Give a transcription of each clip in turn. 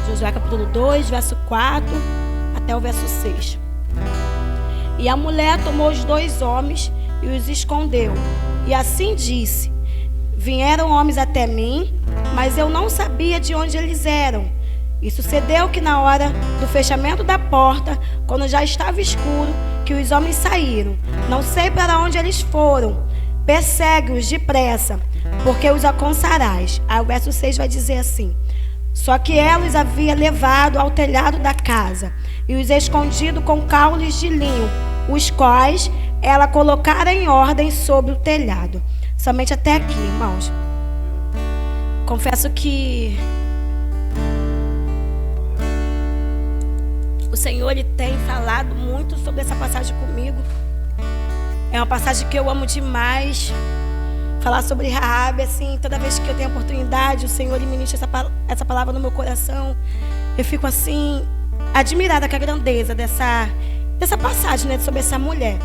Josué capítulo 2, verso 4 até o verso 6. E a mulher tomou os 2 homens e os escondeu. E assim disse: vieram homens até mim, mas eu não sabia de onde eles eram. E sucedeu que na hora do fechamento da porta, quando já estava escuro, que os homens saíram. Não sei para onde eles foram. Persegue-os depressa, porque os alcançarás. Aí o verso 6 vai dizer assim: só que ela os havia levado ao telhado da casa e os escondido com caules de linho, os quais ela colocara em ordem sobre o telhado. Somente até aqui, irmãos. Confesso que o Senhor, Ele tem falado muito sobre essa passagem comigo. É uma passagem que eu amo demais. Falar sobre Raabe, assim, toda vez que eu tenho oportunidade, o Senhor Ele ministra essa palavra no meu coração. Eu fico assim, admirada com a grandeza dessa passagem, né, sobre essa mulher.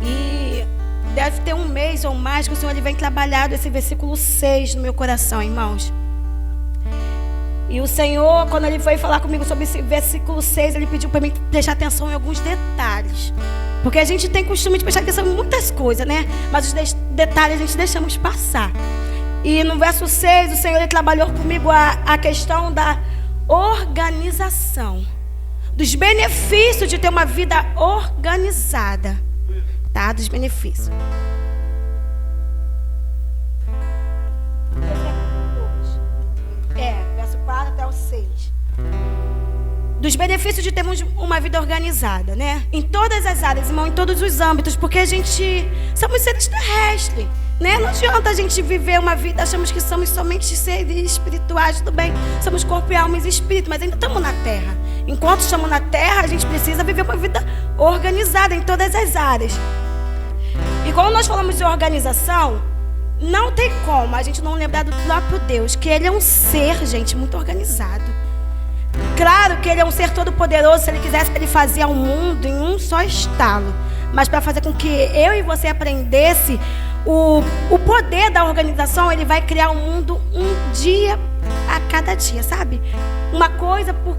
E deve ter 1 mês ou mais que o Senhor Ele vem trabalhando esse versículo 6 no meu coração, irmãos. E o Senhor, quando Ele foi falar comigo sobre esse versículo 6, Ele pediu para mim prestar atenção em alguns detalhes. Porque a gente tem costume de prestar atenção em muitas coisas, né? Mas os detalhes a gente deixamos passar. E no verso 6, o Senhor Ele trabalhou comigo a questão da organização. Dos benefícios de ter uma vida organizada. Tá? Dos benefícios. Verso 4 até o 6. Dos benefícios de termos uma vida organizada, né? Em todas as áreas, irmão, em todos os âmbitos, porque a gente somos seres terrestres, né? Não adianta a gente viver uma vida, achamos que somos somente seres espirituais, tudo bem, somos corpo e alma e espírito, mas ainda estamos na terra. Enquanto estamos na terra, a gente precisa viver uma vida organizada em todas as áreas. E quando nós falamos de organização, não tem como a gente não lembrar do próprio Deus, que Ele é um ser, gente, muito organizado. Claro que Ele é um ser todo poderoso. Se Ele quisesse, Ele fazia o mundo em um só estalo. Mas para fazer com que eu e você aprendesse o poder da organização, Ele vai criar o mundo um dia a cada dia, sabe? Uma coisa por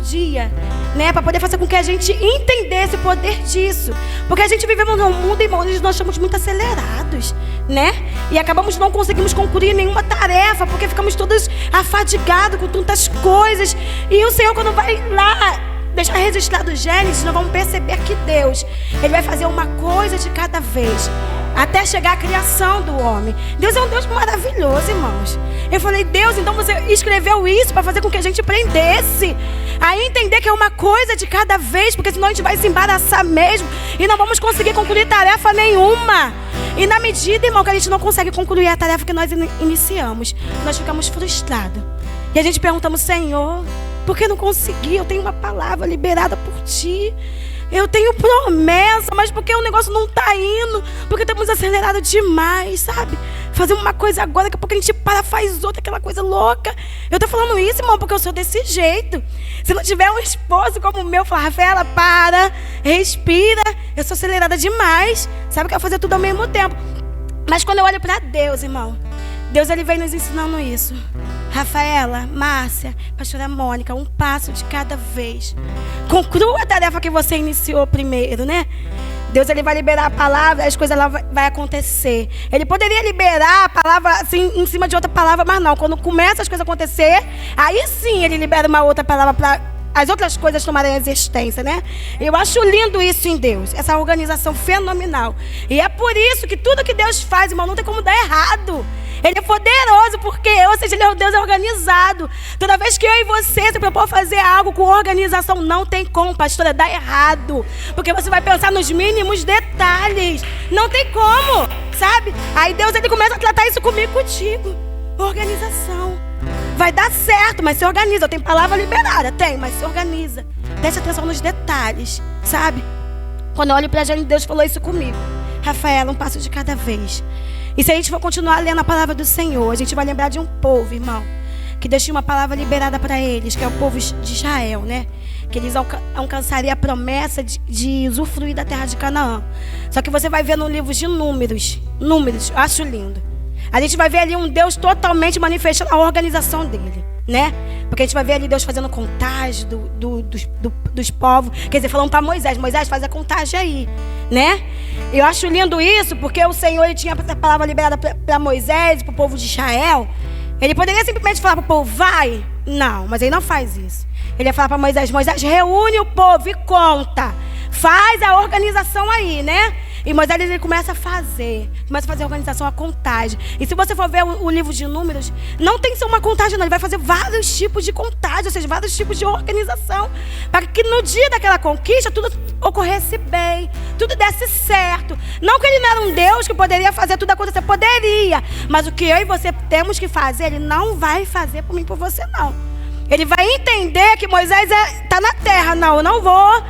dia, né? Para poder fazer com que a gente entendesse o poder disso. Porque a gente vivemos num mundo, irmãos, onde nós estamos muito acelerados, né? E acabamos não conseguimos concluir nenhuma tarefa, porque ficamos todos afadigados com tantas coisas. E o Senhor, quando vai lá deixar registrado o Gênesis, nós vamos perceber que Deus, Ele vai fazer uma coisa de cada vez, até chegar à criação do homem. Deus é um Deus maravilhoso, irmãos. Eu falei: Deus, então você escreveu isso para fazer com que a gente aprendesse a entender que é uma coisa de cada vez, porque senão a gente vai se embaraçar mesmo e não vamos conseguir concluir tarefa nenhuma. E na medida, irmão, que a gente não consegue concluir a tarefa que nós iniciamos, nós ficamos frustrados. E a gente perguntamos: Senhor, por que não consegui? Eu tenho uma palavra liberada por Ti. Eu tenho promessa, mas porque o negócio não está indo? Porque estamos acelerados demais, sabe? Fazer uma coisa agora, daqui a pouco a gente para, faz outra, aquela coisa louca. Eu tô falando isso, irmão, porque eu sou desse jeito. Se não tiver um esposo como o meu, fala: Rafaela, para, respira. Eu sou acelerada demais. Sabe que eu vou fazer tudo ao mesmo tempo. Mas quando eu olho para Deus, irmão, Deus, Ele vem nos ensinando isso. Rafaela, Márcia, pastora Mônica, um passo de cada vez. Conclua a tarefa que você iniciou primeiro, né? Deus, Ele vai liberar a palavra, as coisas lá vai acontecer. Ele poderia liberar a palavra assim em cima de outra palavra, mas não. Quando começa as coisas a acontecer, aí sim Ele libera uma outra palavra para as outras coisas tomarem existência, né? Eu acho lindo isso em Deus, essa organização fenomenal. E é por isso que tudo que Deus faz, irmão, não tem como dar errado. Ele é poderoso, porque ou seja, Ele é um Deus organizado. Toda vez que eu e você se propor fazer algo com organização, não tem como, pastora, dar errado. Porque você vai pensar nos mínimos detalhes. Não tem como, sabe? Aí Deus, Ele começa a tratar isso comigo e contigo. Organização. Vai dar certo, mas se organiza. Eu tenho palavra liberada, tem, mas se organiza. Preste atenção nos detalhes, sabe? Quando eu olho pra gente, Deus falou isso comigo. Rafaela, um passo de cada vez. E se a gente for continuar lendo a palavra do Senhor, a gente vai lembrar de um povo, irmão, que Deus tinha uma palavra liberada para eles, que é o povo de Israel, né? Que eles alcançariam a promessa de usufruir da terra de Canaã. Só que você vai ver no livro de Números, eu acho lindo. A gente vai ver ali um Deus totalmente manifestando a organização dele. né? Porque a gente vai ver ali Deus fazendo contagem dos povos. Quer dizer, falando para Moisés, faz a contagem aí, né? Eu acho lindo isso, porque o Senhor ele tinha a palavra liberada para Moisés, para o povo de Israel. Ele poderia simplesmente falar para o povo, vai. Não, mas ele não faz isso. Ele ia falar para Moisés, reúne o povo e conta. Faz a organização aí, né? E Moisés ele começa a fazer a organização, a contagem. E se você for ver o livro de Números, não tem só uma contagem, não. Ele vai fazer vários tipos de contagem, ou seja, vários tipos de organização, para que no dia daquela conquista tudo ocorresse bem, tudo desse certo. Não que ele não era um Deus que poderia fazer tudo acontecer, poderia. Mas o que eu e você temos que fazer, ele não vai fazer por mim e por você, não. Ele vai entender que Moisés está na terra. Não, eu não vou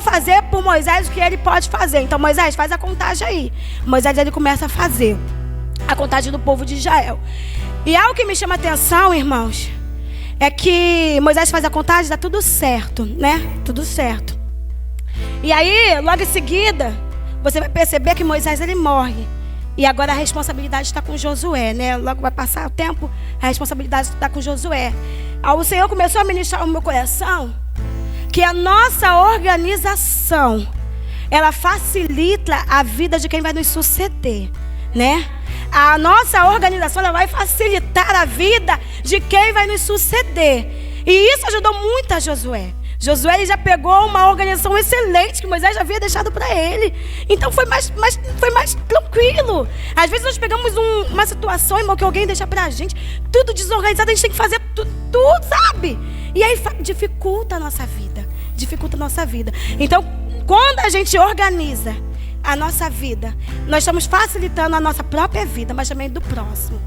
fazer por Moisés o que ele pode fazer. Então Moisés, faz a contagem aí. Moisés ele começa a fazer a contagem do povo de Israel. E algo que me chama a atenção, irmãos, é que Moisés faz a contagem, dá tudo certo, né? Tudo certo. E aí, logo em seguida, você vai perceber que Moisés ele morre. E agora a responsabilidade está com Josué, né? Logo vai passar o tempo, a responsabilidade está com Josué. O Senhor começou a ministrar no meu coração que a nossa organização, ela facilita a vida de quem vai nos suceder, né? A nossa organização, ela vai facilitar a vida de quem vai nos suceder. E isso ajudou muito a Josué. Josué ele já pegou uma organização excelente que Moisés já havia deixado para ele. Então foi mais tranquilo. Às vezes nós pegamos uma situação, irmão, que alguém deixa para a gente, tudo desorganizado, a gente tem que fazer tudo, sabe? E aí dificulta a nossa vida. Então, quando a gente organiza a nossa vida, nós estamos facilitando a nossa própria vida, mas também do próximo.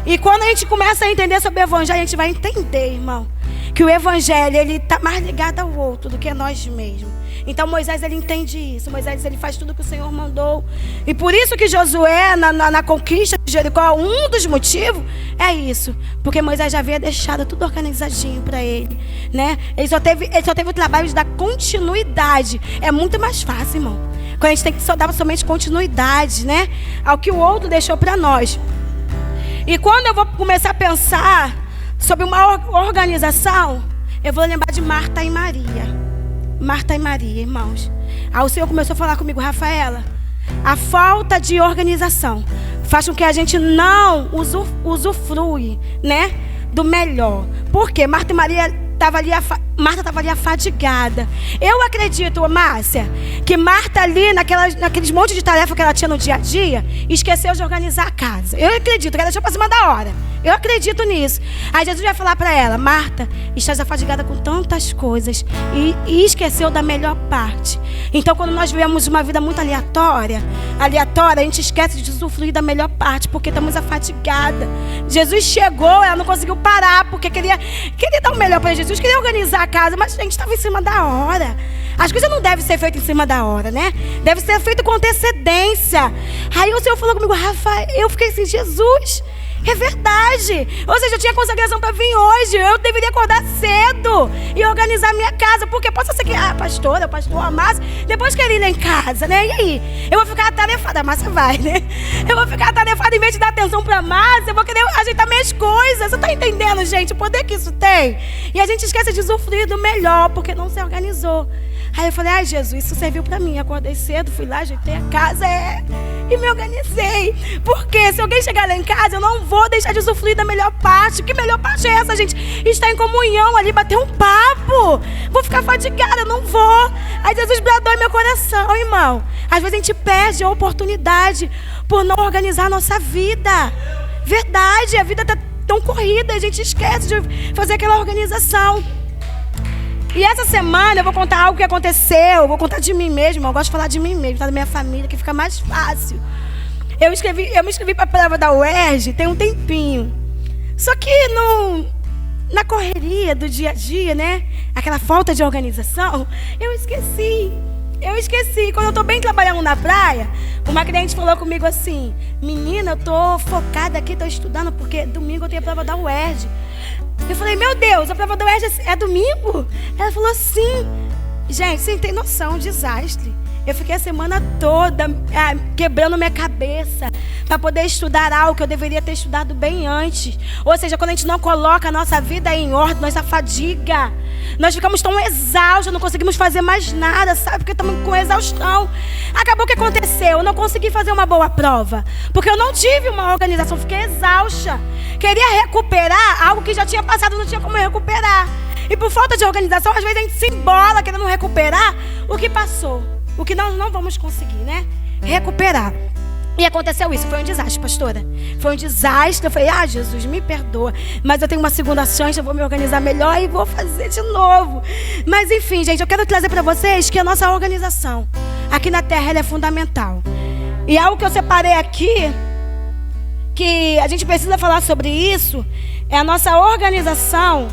E quando a gente começa a entender sobre o Evangelho, a gente vai entender, irmão, que o Evangelho ele está mais ligado ao outro do que a nós mesmos. Então Moisés ele entende isso. Moisés ele faz tudo que o Senhor mandou. E por isso que Josué na conquista de Jericó, um dos motivos é isso, porque Moisés já havia deixado tudo organizadinho para ele, né? Ele só teve o trabalho de dar continuidade. É muito mais fácil, irmão, quando a gente tem que só dar somente continuidade, né, ao que o outro deixou para nós. E quando eu vou começar a pensar sobre uma organização, eu vou lembrar de Marta e Maria. Marta e Maria, irmãos. Aí o Senhor começou a falar comigo, Rafaela, a falta de organização faz com que a gente não usufrui, né, do melhor. Por quê? Marta estava ali afadigada. Eu acredito, Márcia, que Marta ali, naqueles montes de tarefa que ela tinha no dia a dia, esqueceu de organizar a casa. Eu acredito que ela deixou para cima da hora. Eu acredito nisso. Aí Jesus vai falar para ela, Marta, estás afadigada com tantas coisas e esqueceu da melhor parte. Então, quando nós vivemos uma vida muito aleatória, a gente esquece de usufruir da melhor parte, porque estamos afadigadas. Jesus chegou, ela não conseguiu parar, porque queria dar o melhor para Jesus, queria organizar a casa, mas a gente estava em cima da hora. As coisas não devem ser feitas em cima da hora, né? Deve ser feito com antecedência. Aí o Senhor falou comigo, Rafa, eu fiquei assim, Jesus, é verdade. Ou seja, eu tinha consagração para vir hoje. Eu deveria acordar cedo e organizar a minha casa. Porque pode ser que a pastora, o pastor, a Márcia, depois quer ir lá em casa, né? E aí? Eu vou ficar atarefada. A Márcia vai, né? Eu vou ficar atarefada em vez de dar atenção para a Márcia. Eu vou querer ajeitar minhas coisas. Você está entendendo, gente? O poder que isso tem? E a gente esquece de usufruir do melhor porque não se organizou. Aí eu falei, ai Jesus, isso serviu para mim. Acordei cedo, fui lá, ajeitei a casa e me organizei. Porque se alguém chegar lá em casa, eu não vou deixar de usufruir da melhor parte. Que melhor parte é essa, gente? Estar em comunhão ali, bater um papo. Vou ficar fadigada, não vou. Aí Jesus bradou em meu coração, irmão. Às vezes a gente perde a oportunidade por não organizar a nossa vida. Verdade, a vida está tão corrida, a gente esquece de fazer aquela organização. E essa semana eu vou contar algo que aconteceu. Eu vou contar de mim mesmo. Eu gosto de falar de mim mesmo, da minha família, que fica mais fácil. Eu me inscrevi para a prova da UERJ tem um tempinho. Só que na correria do dia a dia, né? Aquela falta de organização, eu esqueci. Quando eu estou bem trabalhando na praia, uma cliente falou comigo assim, menina, eu estou focada aqui, estou estudando, porque domingo eu tenho a prova da UERJ. Eu falei, meu Deus, a prova da UERJ é domingo? Ela falou, sim. Gente, você tem noção, um desastre. Eu fiquei a semana toda quebrando minha cabeça para poder estudar algo que eu deveria ter estudado bem antes. Ou seja, quando a gente não coloca a nossa vida em ordem, nossa fadiga, nós ficamos tão exaustos, não conseguimos fazer mais nada, sabe? Porque estamos com exaustão. Acabou o que aconteceu? Eu não consegui fazer uma boa prova, porque eu não tive uma organização, fiquei exausta. Queria recuperar algo que já tinha passado, não tinha como recuperar. E por falta de organização, às vezes a gente se embola querendo recuperar o que passou. O que nós não vamos conseguir, né? Recuperar. E aconteceu isso. Foi um desastre, pastora. Foi um desastre. Eu falei, Jesus, me perdoa. Mas eu tenho uma segunda chance, eu vou me organizar melhor e vou fazer de novo. Mas enfim, gente, eu quero trazer para vocês que a nossa organização aqui na Terra, ela é fundamental. E algo que eu separei aqui, que a gente precisa falar sobre isso, é a nossa organização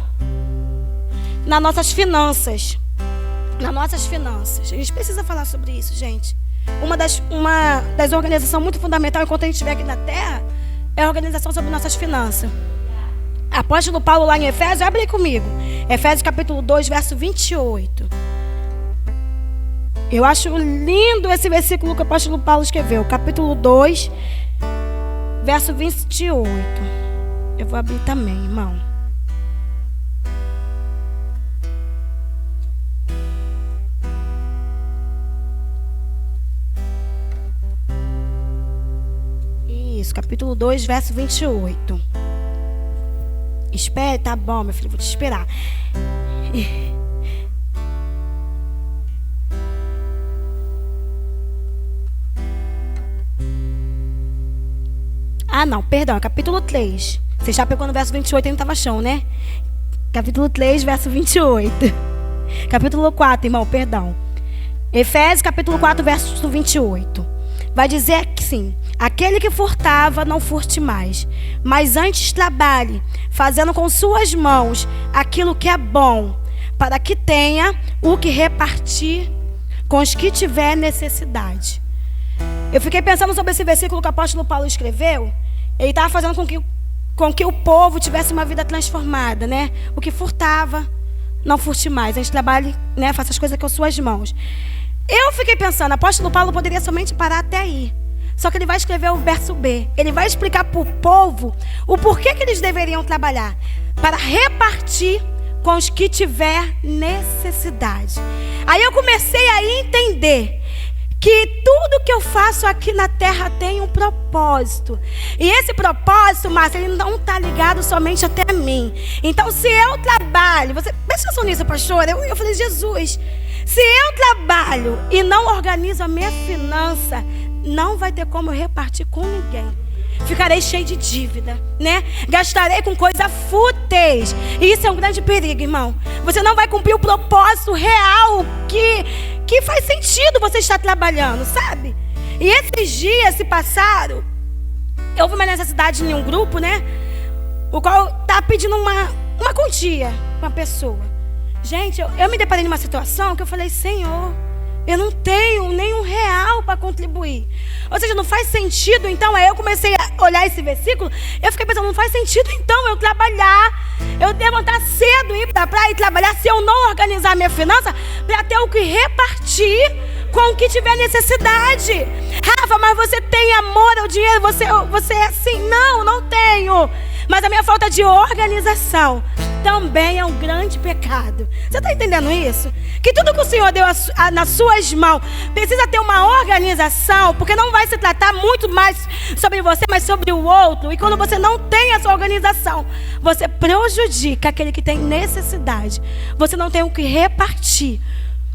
nas nossas finanças. Nas nossas finanças. A gente precisa falar sobre isso, gente. Uma das organizações muito fundamentais enquanto a gente estiver aqui na Terra é a organização sobre nossas finanças. Apóstolo Paulo lá em Efésios, abre aí comigo. Efésios capítulo 2, verso 28. Eu acho lindo esse versículo que o apóstolo Paulo escreveu. Capítulo 2, verso 28. Eu vou abrir também, irmão. Capítulo 2, verso 28. Espere, tá bom, meu filho, vou te esperar. Não, perdão, capítulo 3. Você já pegou no verso 28 e não estava chão, né? Capítulo 3, verso 28. Capítulo 4, irmão, perdão. Efésios, capítulo 4, verso 28. Vai dizer que sim. Aquele que furtava, não furte mais, mas antes trabalhe, fazendo com suas mãos aquilo que é bom, para que tenha o que repartir com os que tiver necessidade. Eu fiquei pensando sobre esse versículo que o apóstolo Paulo escreveu. Ele estava fazendo com que o povo tivesse uma vida transformada, né? O que furtava, não furte mais, antes trabalhe, né? Faça as coisas com suas mãos. Eu fiquei pensando, o apóstolo Paulo poderia somente parar até aí. Só que ele vai escrever o verso B. Ele vai explicar para o povo o porquê que eles deveriam trabalhar. Para repartir com os que tiver necessidade. Aí eu comecei a entender que tudo que eu faço aqui na terra tem um propósito. E esse propósito, Márcia, ele não está ligado somente até mim. Então, se eu trabalho... Você presta atenção nisso, pastor? Eu falei, Jesus, se eu trabalho e não organizo a minha finança, não vai ter como eu repartir com ninguém. Ficarei cheio de dívida, né? Gastarei com coisas fúteis. E isso é um grande perigo, irmão. Você não vai cumprir o propósito real que faz sentido você estar trabalhando, sabe? E esses dias se passaram. Houve uma necessidade em um grupo, né? O qual está pedindo uma quantia para uma pessoa. Gente, eu me deparei numa situação que eu falei, Senhor, eu não tenho nenhum real para contribuir. Ou seja, não faz sentido. Então, aí eu comecei a olhar esse versículo. Eu fiquei pensando, não faz sentido então eu trabalhar, eu levantar cedo, ir para a praia e trabalhar, se eu não organizar minha finança, para ter o que repartir com o que tiver necessidade. Rafa, mas você tem amor ao dinheiro? Você é assim? Não tenho. Mas a minha falta de organização também é um grande pecado. Você está entendendo isso? Que tudo que o Senhor deu nas suas mãos precisa ter uma organização, porque não vai se tratar muito mais sobre você, mas sobre o outro. E quando você não tem essa organização, você prejudica aquele que tem necessidade. Você não tem o que repartir.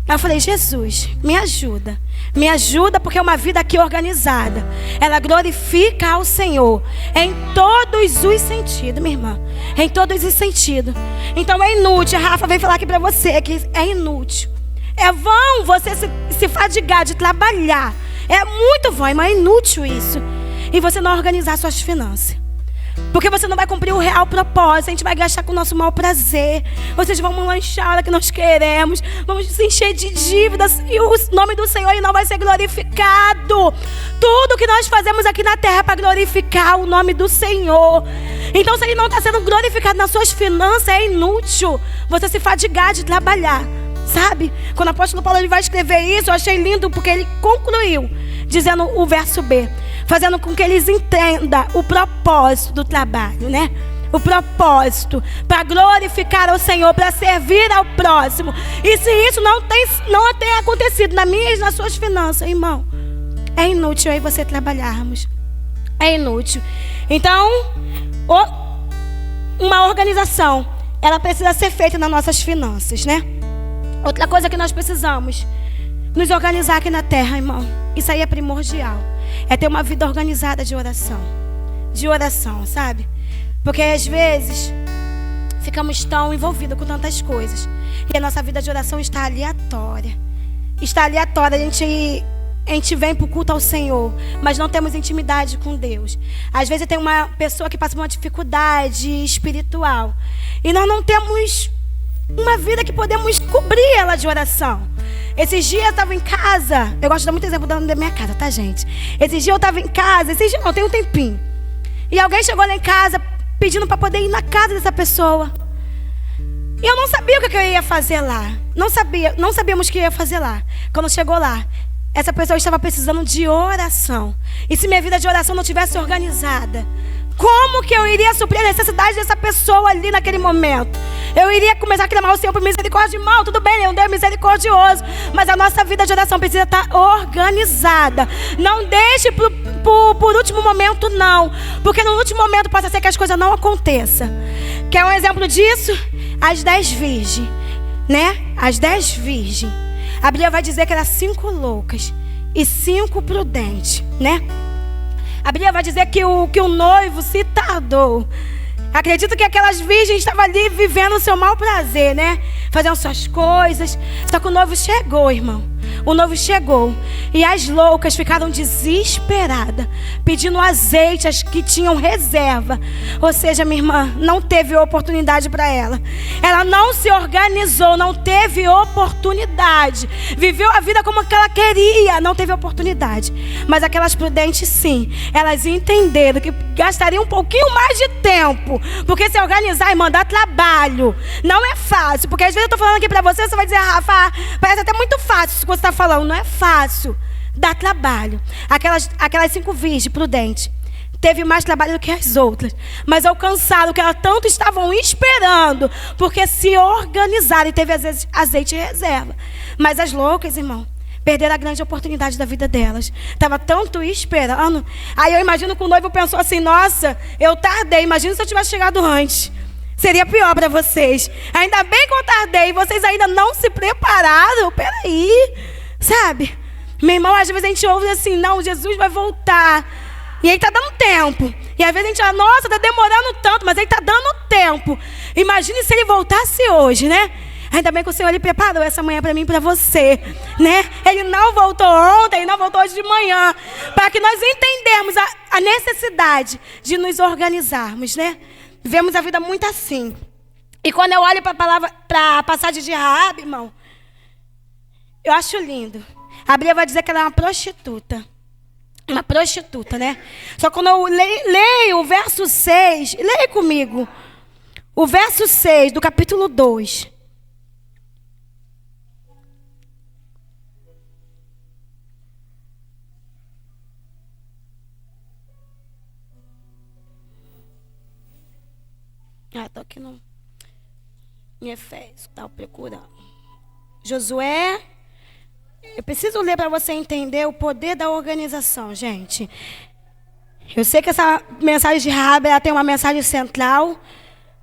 Eu falei, Jesus, me ajuda porque é uma vida aqui organizada. Ela glorifica ao Senhor em todos os sentidos, minha irmã. Em todos os sentidos. Então é inútil, a Rafa veio falar aqui para você que é inútil. É vão você se fadigar de trabalhar. É muito vão, mas é inútil isso. E você não organizar suas finanças. Porque você não vai cumprir o real propósito. A gente vai gastar com o nosso mau prazer. Ou seja, vamos lanchar a hora que nós queremos. Vamos se encher de dívidas. E o nome do Senhor ele não vai ser glorificado. Tudo que nós fazemos aqui na terra é para glorificar o nome do Senhor. Então, se ele não está sendo glorificado nas suas finanças, é inútil você se fadigar de trabalhar. sabe? Quando o apóstolo Paulo ele vai escrever isso, eu achei lindo porque ele concluiu dizendo o verso B, fazendo com que eles entendam o propósito do trabalho, né? O propósito para glorificar ao Senhor, para servir ao próximo. E se isso não tem acontecido nas minhas e nas suas finanças, irmão, é inútil aí você trabalharmos. É inútil. Então, uma organização, ela precisa ser feita nas nossas finanças, né? Outra coisa que nós precisamos nos organizar aqui na terra, irmão. Isso aí é primordial. É ter uma vida organizada de oração. De oração, sabe? Porque às vezes ficamos tão envolvidos com tantas coisas e a nossa vida de oração está aleatória. Está aleatória. A gente vem para o culto ao Senhor, mas não temos intimidade com Deus. Às vezes tem uma pessoa que passa por uma dificuldade espiritual e nós não temos uma vida que podemos cobrir ela de oração. Esses dias eu estava em casa. Eu gosto de dar muito exemplo da minha casa, tá, gente? Esses dias eu estava em casa. Esses dias não, tem um tempinho. E alguém chegou lá em casa pedindo para poder ir na casa dessa pessoa. E eu não sabia o que eu ia fazer lá. Não sabíamos o que eu ia fazer lá. Quando chegou lá, essa pessoa estava precisando de oração. E se minha vida de oração não tivesse organizada, como que eu iria suprir a necessidade dessa pessoa ali naquele momento? Eu iria começar a clamar ao Senhor por misericórdia, irmão. Tudo bem, Deus é misericordioso, mas a nossa vida de oração precisa estar organizada. Não deixe por último momento, não. Porque no último momento pode ser que as coisas não aconteçam. Quer um exemplo disso? As 10 virgens, né? As 10 virgens. A Bíblia vai dizer que eram 5 loucas e 5 prudentes, né? A Bíblia vai dizer que o noivo se tardou. Acredito que aquelas virgens estavam ali vivendo o seu mau prazer, né? Fazendo suas coisas. Só que o noivo chegou, irmão. O noivo chegou. E as loucas ficaram desesperadas, pedindo azeite, as que tinham reserva. Ou seja, minha irmã, não teve oportunidade para ela. Ela não se organizou, não teve oportunidade. Viveu a vida como que ela queria, não teve oportunidade. Mas aquelas prudentes, sim. Elas entenderam que gastariam um pouquinho mais de tempo. Porque se organizar e mandar trabalho não é fácil. Porque às vezes eu estou falando aqui para você, você vai dizer, Rafa, parece até muito fácil isso que você está falando. Não é fácil. Dá trabalho. Aquelas 5 virgens prudentes teve mais trabalho do que as outras, mas alcançaram o que elas tanto estavam esperando, porque se organizaram e teve azeite em reserva. Mas as loucas, irmão, perderam a grande oportunidade da vida delas. Estava tanto esperando. Aí eu imagino que o noivo pensou assim, nossa, eu tardei, imagina se eu tivesse chegado antes. Seria pior para vocês. Ainda bem que eu tardei, vocês ainda não se prepararam. Peraí, sabe? Meu irmão, às vezes a gente ouve assim, não, Jesus vai voltar. E ele está dando tempo. E às vezes a gente fala, nossa, está demorando tanto, mas ele está dando tempo. Imagine se ele voltasse hoje, né? Ainda bem que o Senhor ele preparou essa manhã para mim e para você, né? Ele não voltou ontem, ele não voltou hoje de manhã. Para que nós entendermos a necessidade de nos organizarmos, né? Vivemos a vida muito assim. E quando eu olho para a passagem de Raabe, irmão, eu acho lindo. A Bíblia vai dizer que ela é uma prostituta. Uma prostituta, né? Só que quando eu leio o verso 6, leia comigo. O verso 6 do capítulo 2. Estou aqui em Efésios, estava procurando. Josué. Eu preciso ler para você entender o poder da organização, gente. Eu sei que essa mensagem de Raabe, ela tem uma mensagem central,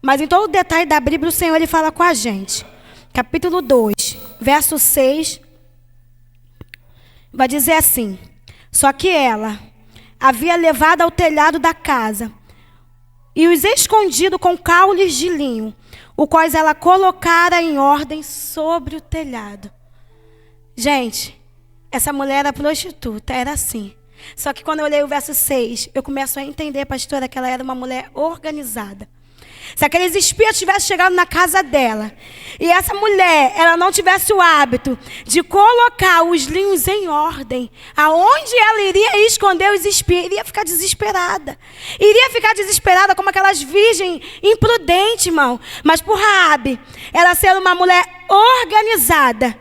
mas em todo o detalhe da Bíblia, o Senhor ele fala com a gente. Capítulo 2, verso 6, vai dizer assim: só que ela havia levado ao telhado da casa e os escondido com caules de linho, o quais ela colocara em ordem sobre o telhado. Gente, essa mulher era prostituta, era assim. Só que quando eu leio o verso 6, eu começo a entender, pastora, que ela era uma mulher organizada. Se aqueles espias tivessem chegado na casa dela e essa mulher, ela não tivesse o hábito de colocar os linhos em ordem, aonde ela iria esconder os espias, iria ficar desesperada. Iria ficar desesperada como aquelas virgens imprudentes, irmão. Mas por Raabe, ela ser uma mulher organizada,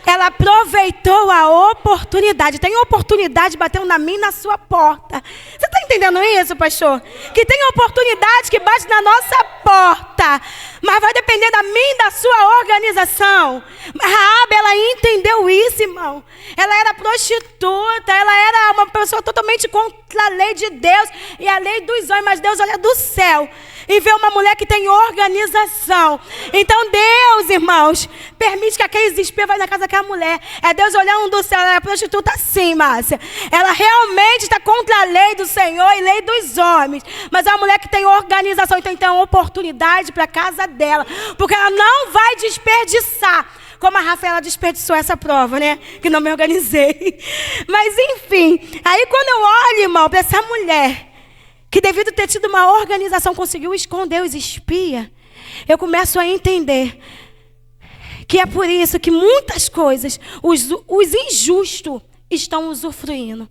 ela aproveitou a oportunidade. Tem oportunidade batendo na minha e na sua porta. Você está entendendo isso, pastor? Que tem oportunidade que bate na nossa porta. Mas vai depender da minha e da sua organização. Raabe, ela entendeu isso, irmão. Ela era prostituta. Ela era uma pessoa totalmente contra a lei de Deus e a lei dos homens. Mas Deus olha do céu e vê uma mulher que tem organização. Então Deus, irmãos, permite que aqueles espias vão na casa daquela mulher. É Deus olhando do céu. Ela é prostituta sim, Márcia. Ela realmente está contra a lei do Senhor e lei dos homens. Mas é uma mulher que tem organização. Então tem uma oportunidade para a casa dela. Porque ela não vai desperdiçar. Como a Rafaela desperdiçou essa prova, né? Que não me organizei. Mas enfim. Aí quando eu olho, irmão, para essa mulher que devido ter tido uma organização conseguiu esconder os espias, eu começo a entender que é por isso que muitas coisas os injustos estão usufruindo.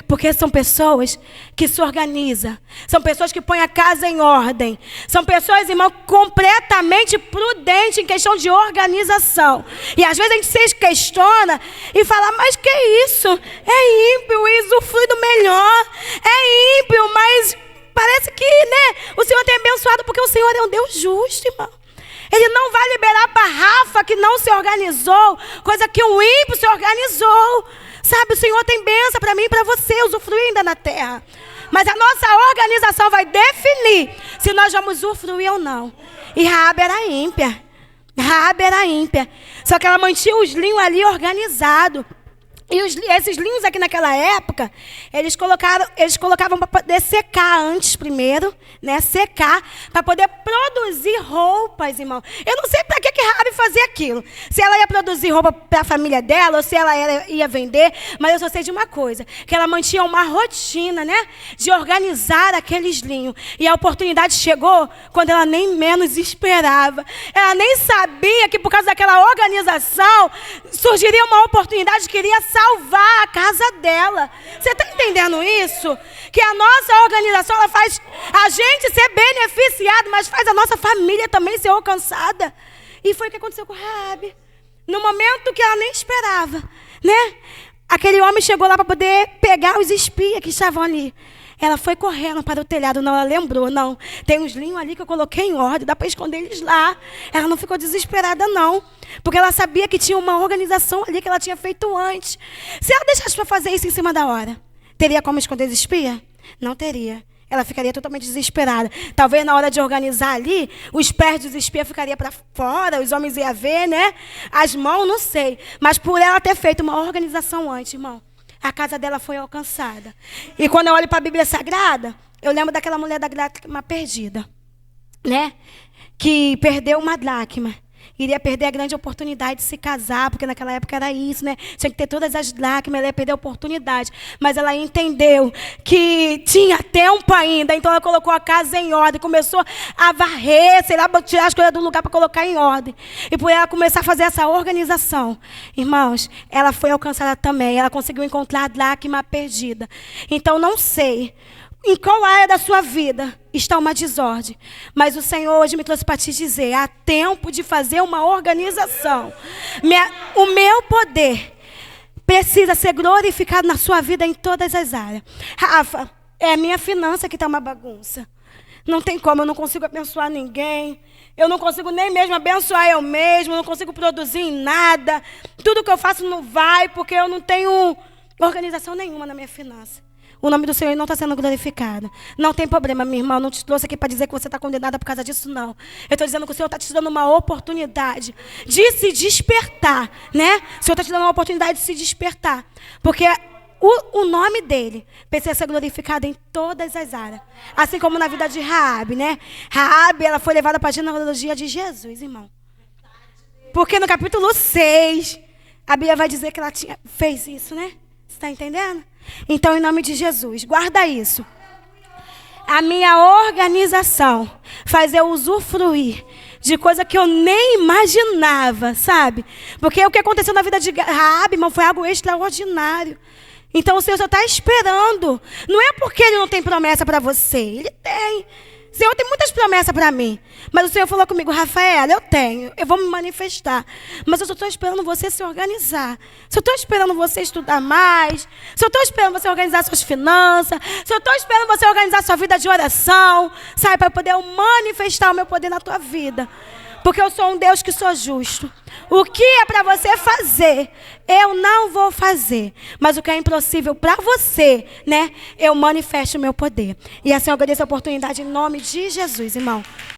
Porque são pessoas que se organizam. São pessoas que põem a casa em ordem. São pessoas, irmão, completamente prudentes em questão de organização. E às vezes a gente se questiona e fala, mas que isso? É ímpio e usufrui do melhor. É ímpio, mas parece que, né, o Senhor tem abençoado porque o Senhor é um Deus justo, irmão. Ele não vai liberar para Rafa que não se organizou, coisa que o ímpio se organizou. Sabe, o Senhor tem bênção para mim e para você, usufruir ainda na terra. Mas a nossa organização vai definir se nós vamos usufruir ou não. E Raabe era ímpia. Raabe era ímpia. Só que ela mantinha os linhos ali organizados. E esses linhos aqui naquela época, eles colocavam para poder secar antes primeiro, né? Secar, para poder produzir roupas, irmão. Eu não sei para que Raabe fazia aquilo. Se ela ia produzir roupa para a família dela, ou se ela ia vender, mas eu só sei de uma coisa, que ela mantinha uma rotina, né? De organizar aqueles linhos. E a oportunidade chegou quando ela nem menos esperava. Ela nem sabia que por causa daquela organização, surgiria uma oportunidade que iria salvar a casa dela. Você está entendendo isso? Que a nossa organização, ela faz a gente ser beneficiado, mas faz a nossa família também ser alcançada. E foi o que aconteceu com Raabe. No momento que ela nem esperava, né? Aquele homem chegou lá para poder pegar os espias que estavam ali. Ela foi correndo para o telhado, não, ela lembrou, não. Tem uns linhos ali que eu coloquei em ordem, dá para esconder eles lá. Ela não ficou desesperada, não. Porque ela sabia que tinha uma organização ali que ela tinha feito antes. Se ela deixasse para fazer isso em cima da hora, teria como esconder os espias? Não teria. Ela ficaria totalmente desesperada. Talvez na hora de organizar ali, os pés dos espias ficariam para fora, os homens iam ver, né? As mãos, não sei. Mas por ela ter feito uma organização antes, irmão, a casa dela foi alcançada. E quando eu olho para a Bíblia Sagrada, eu lembro daquela mulher da dracma perdida, né? Que perdeu uma dracma. Iria perder a grande oportunidade de se casar, porque naquela época era isso, né? Tinha que ter todas as dracmas, ela ia perder a oportunidade. Mas ela entendeu que tinha tempo ainda, então ela colocou a casa em ordem, começou a varrer, sei lá, tirar as coisas do lugar para colocar em ordem. E por ela começar a fazer essa organização, irmãos, ela foi alcançada também, ela conseguiu encontrar a dracma perdida. Então não sei em qual área da sua vida está uma desordem, mas o Senhor hoje me trouxe para te dizer, há tempo de fazer uma organização. O meu poder precisa ser glorificado na sua vida em todas as áreas. Rafa, é a minha finança que está uma bagunça. Não tem como, eu não consigo abençoar ninguém. Eu não consigo nem mesmo abençoar eu mesmo, não consigo produzir em nada. Tudo que eu faço não vai, porque eu não tenho organização nenhuma na minha finança. O nome do Senhor não está sendo glorificado. Não tem problema, minha irmã. Eu não te trouxe aqui para dizer que você está condenada por causa disso, não. Eu estou dizendo que o Senhor está te dando uma oportunidade de se despertar, né? O Senhor está te dando uma oportunidade de se despertar. Porque o nome dele precisa ser glorificado em todas as áreas. Assim como na vida de Raabe, né? Raabe, ela foi levada para a genealogia de Jesus, irmão. Porque no capítulo 6, a Bíblia vai dizer que ela fez isso, né? Você está entendendo? Então, em nome de Jesus, guarda isso. a minha organização faz eu usufruir de coisa que eu nem imaginava, sabe? Porque o que aconteceu na vida de Raabe, irmão, foi algo extraordinário. Então o Senhor só está esperando. Não é porque Ele não tem promessa para você. Ele tem. O Senhor tem muitas promessas para mim. Mas o Senhor falou comigo, Rafaela, eu tenho. Eu vou me manifestar. Mas eu só estou esperando você se organizar. Só estou esperando você estudar mais. Só estou esperando você organizar suas finanças. Só estou esperando você organizar sua vida de oração. Sabe, para poder manifestar o meu poder na tua vida. Porque eu sou um Deus que sou justo. O que é para você fazer, eu não vou fazer. Mas o que é impossível para você, né? Eu manifesto o meu poder. E assim eu agradeço a oportunidade em nome de Jesus, irmão.